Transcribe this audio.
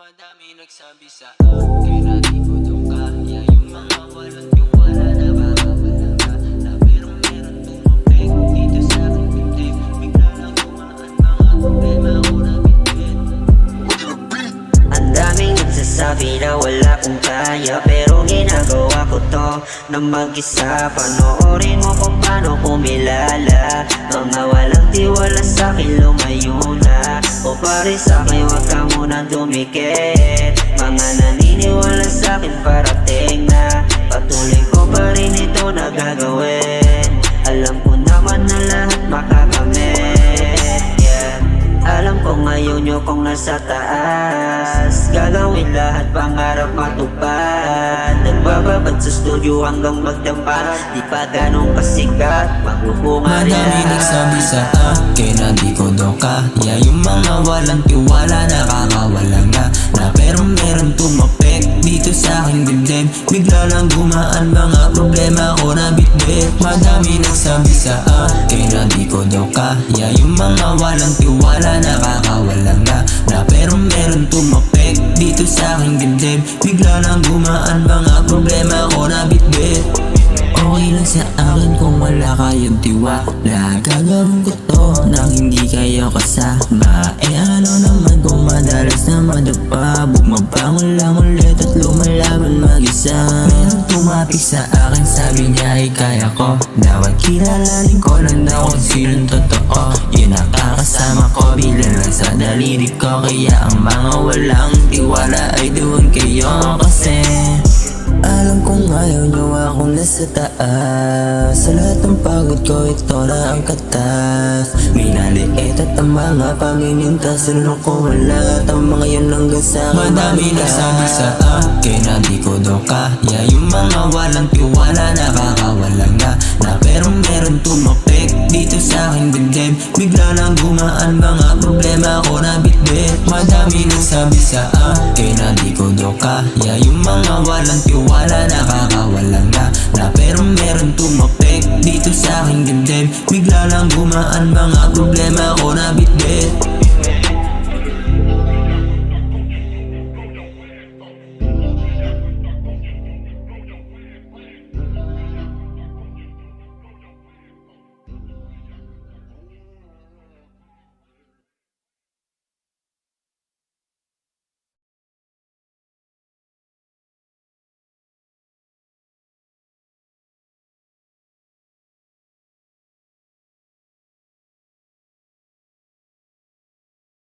Madami nagsabi sa akin na di ko daw kaya yung mga walang tiwala na makawala ka na meron tumapik dito sa aking dibdib. Bigla lang dumaan mga problema ko na bitbit. Ang daming nagsasabi na wala kong kaya, pero ginagawa ko to nang mag-isa. Panoorin mo kung paano kumilala mga walang tiwala sa'kin, lumayo na. O pare sa'kin, wag ka munang dumikit. Mga naniniwala sa'kin parating na. Patuloy ko pa rin ito na gagawin. Alam ko naman na lahat makakamit, yeah. Alam ko ngayon nyo kung nasa taas, gagawin lahat pangarap matupad. Nagbababad sa studio hanggang magdampan, di pa ganong kasikat, magbubunga rin. Madami nagsabi sa akin na di ko daw kaya yung mga walang tiwala nakakawala nga na pero meron tumapik dito sa aking dibdib. Bigla lang gumaan mga problema ko na bitbit. Madami nagsabi sa akin na di ko daw kaya yung mga walang tiwala nakakawala nga na pero meron tumapik dito sa aking dibdib. Bigla lang gumaan mga problema ko na bitbit. Okay lang sa akin kung wala kayong tiwala, gagawin ko to nang hindi kayo kasama. Eh ano naman kung madalas na madapa, bumabangon lang ulit at lumalaban mag-isa. Meron tumapik sa akin, sabi niya ay kaya ko. Dapat kilalanin ko lang daw kung sinong totoo. Yun nakakasama ko bilang lang sa daliri ko. Kaya ang mga walang tiwala ay doon kayo kasi alam kong ayaw nyo akong nasa taas. Sa lahat ng pagod ko, ito na ang katas. Minaliit at ang mga pamininta, sunod ko wala at ang mga yun hanggang sa akin. Madami nagsabi sa akin na di ko daw kaya yung mga walang tiwala nakakawala nga na pero meron tumapik dito sa aking dibdib. Bigla lang gumaan mga problema ko na bitbit. Madami nagsabi sa akin na di ko daw kaya yung mga walang tiwala nakakawala nga na pero meron tumapik dito sa aking dibdib. Bigla lang gumaan mga problema ko na bitbit.